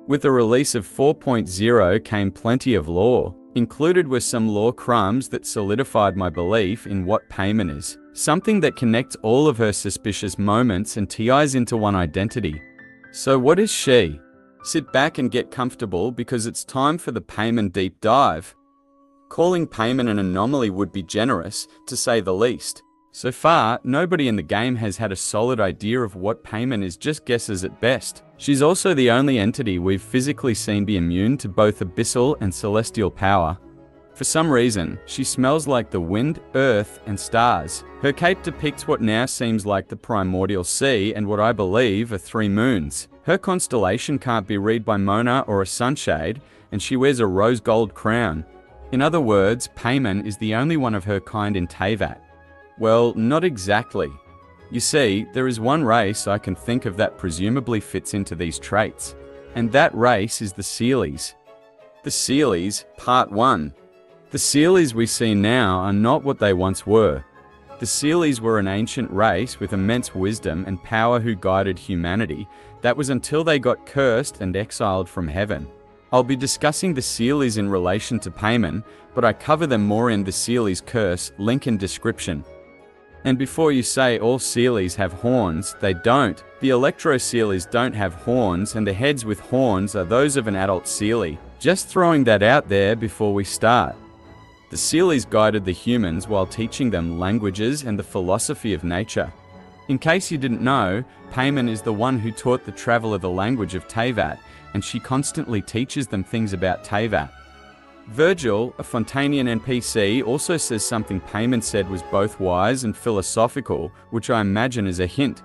With the release of 4.0 came plenty of lore. Included were some lore crumbs that solidified my belief in what Paimon is. Something that connects all of her suspicious moments and ties into one identity. So what is she? Sit back and get comfortable because it's time for the Paimon deep dive. Calling Paimon an anomaly would be generous, to say the least. So far, nobody in the game has had a solid idea of what Paimon is, just guesses at best. She's also the only entity we've physically seen be immune to both abyssal and celestial power. For some reason, she smells like the wind, earth, and stars. Her cape depicts what now seems like the primordial sea and what I believe are 3 moons. Her constellation can't be read by Mona or a sunshade, and she wears a rose gold crown. In other words, Paimon is the only one of her kind in Teyvat. Well, not exactly. You see, there is one race I can think of that presumably fits into these traits. And that race is the Seelies. The Seelies, Part 1. The Seelies we see now are not what they once were. The Seelies were an ancient race with immense wisdom and power who guided humanity. That was until they got cursed and exiled from heaven. I'll be discussing the Seelies in relation to Paimon, but I cover them more in the Seelies Curse, link in description. And before you say all Seelies have horns, they don't. The Electro-Seelies don't have horns, and the heads with horns are those of an adult Seelie. Just throwing that out there before we start. The Seelies guided the humans while teaching them languages and the philosophy of nature. In case you didn't know, Paimon is the one who taught the traveler the language of Teyvat, and she constantly teaches them things about Teyvat. Virgil, a Fontanian NPC, also says something Paimon said was both wise and philosophical, which I imagine is a hint.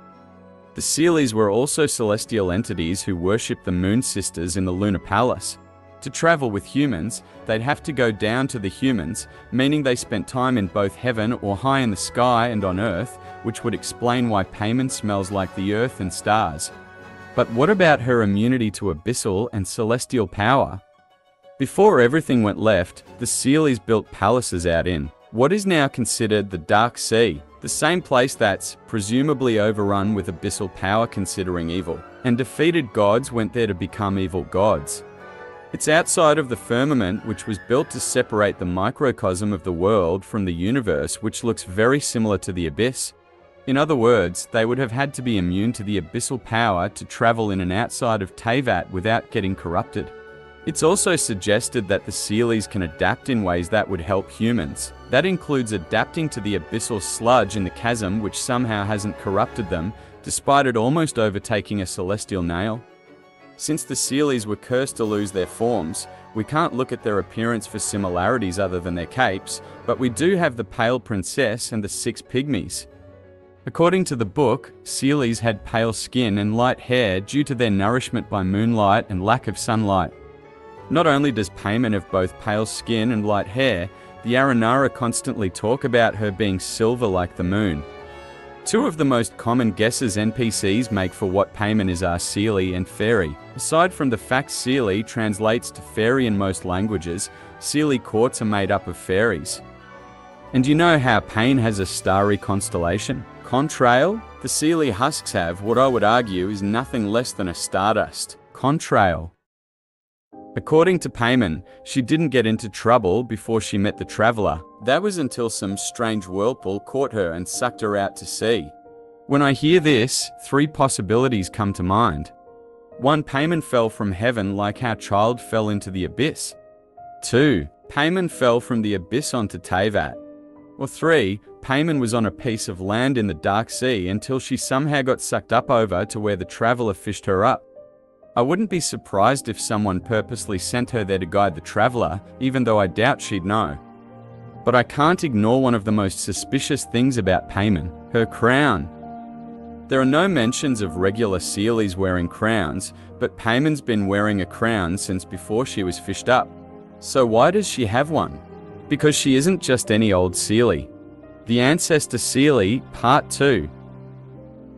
The Seelies were also celestial entities who worshipped the Moon Sisters in the Lunar Palace. To travel with humans, they'd have to go down to the humans, meaning they spent time in both heaven or high in the sky and on Earth, which would explain why Paimon smells like the Earth and stars. But what about her immunity to abyssal and celestial power? Before everything went left, the Seelies built palaces out in what is now considered the Dark Sea, the same place that's presumably overrun with abyssal power considering evil, and defeated gods went there to become evil gods. It's outside of the firmament, which was built to separate the microcosm of the world from the universe, which looks very similar to the abyss. In other words, they would have had to be immune to the abyssal power to travel in and outside of Teyvat without getting corrupted. It's also suggested that the Seelies can adapt in ways that would help humans. That includes adapting to the abyssal sludge in the chasm, which somehow hasn't corrupted them, despite it almost overtaking a celestial nail. Since the Seelies were cursed to lose their forms, we can't look at their appearance for similarities other than their capes, but we do have the Pale Princess and the 6 Pygmies. According to the book, Seelies had pale skin and light hair due to their nourishment by moonlight and lack of sunlight. Not only does Paimon have both pale skin and light hair, the Aranara constantly talk about her being silver like the moon. 2 of the most common guesses NPCs make for what Paimon is are Seelie and Fairy. Aside from the fact Seelie translates to fairy in most languages, Seelie courts are made up of fairies. And you know how Pain has a starry constellation? Contrail? The Seelie husks have what I would argue is nothing less than a stardust. Contrail. According to Paimon, she didn't get into trouble before she met the Traveler. That was until some strange whirlpool caught her and sucked her out to sea. When I hear this, 3 possibilities come to mind. 1. Paimon fell from heaven like how Child fell into the abyss. 2. Paimon fell from the abyss onto Teyvat. Or 3. Paimon was on a piece of land in the Dark Sea until she somehow got sucked up over to where the Traveler fished her up. I wouldn't be surprised if someone purposely sent her there to guide the Traveler, even though I doubt she'd know. But I can't ignore one of the most suspicious things about Paimon, her crown. There are no mentions of regular Seelies wearing crowns, but Paimon's been wearing a crown since before she was fished up. So why does she have one? Because she isn't just any old Seelie. The Ancestor Seelie, Part 2.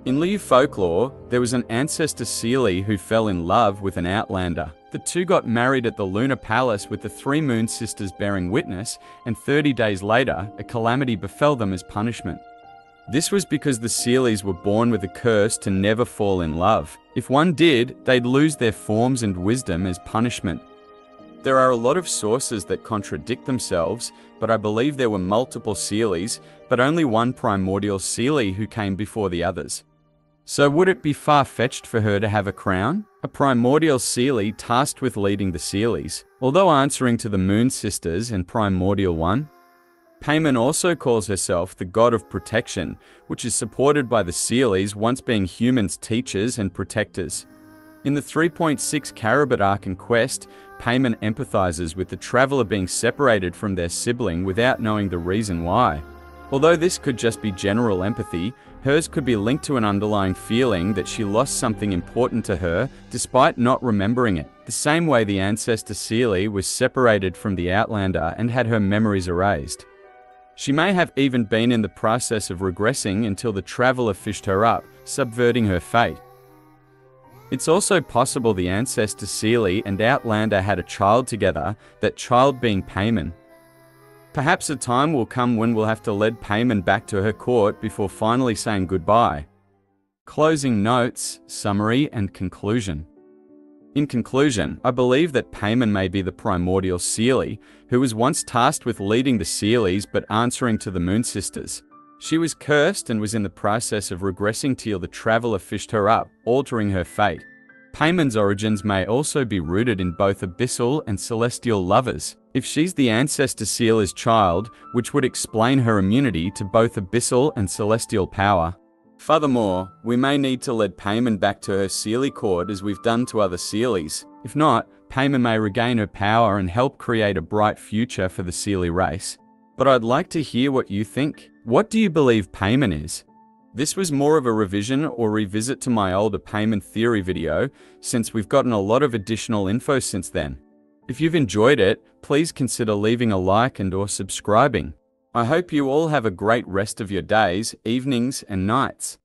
In Liu folklore, there was an ancestor Seelie who fell in love with an outlander. The 2 got married at the Lunar Palace with the 3 Moon Sisters bearing witness, and 30 days later, a calamity befell them as punishment. This was because the Sealies were born with a curse to never fall in love. If one did, they'd lose their forms and wisdom as punishment. There are a lot of sources that contradict themselves, but I believe there were multiple Sealies, but only one primordial Sealie who came before the others. So would it be far-fetched for her to have a crown? A primordial Sealie tasked with leading the Sealies, although answering to the Moon Sisters and Primordial One? Paimon also calls herself the god of protection, which is supported by the Sealies once being humans' teachers and protectors. In the 3.6 Caribet arc and quest, Paimon empathizes with the traveler being separated from their sibling without knowing the reason why. Although this could just be general empathy, hers could be linked to an underlying feeling that she lost something important to her despite not remembering it, the same way the ancestor Sealie was separated from the Outlander and had her memories erased. She may have even been in the process of regressing until the traveler fished her up, subverting her fate. It's also possible the ancestor Sealie and Outlander had a child together, that child being Paimon. Perhaps a time will come when we'll have to lead Paimon back to her court before finally saying goodbye. Closing notes, summary, and conclusion. In conclusion, I believe that Paimon may be the primordial Sealie, who was once tasked with leading the Sealies but answering to the Moon Sisters. She was cursed and was in the process of regressing till the traveler fished her up, altering her fate. Paimon's origins may also be rooted in both abyssal and celestial lovers. If she's the ancestor Sealer's child, which would explain her immunity to both abyssal and celestial power. Furthermore, we may need to lead Paimon back to her Sealie court as we've done to other Sealies. If not, Paimon may regain her power and help create a bright future for the Sealie race. But I'd like to hear what you think. What do you believe Paimon is? This was more of a revision or revisit to my older Paimon theory video, since we've gotten a lot of additional info since then. If you've enjoyed it, please consider leaving a like and/or subscribing. I hope you all have a great rest of your days, evenings, and nights.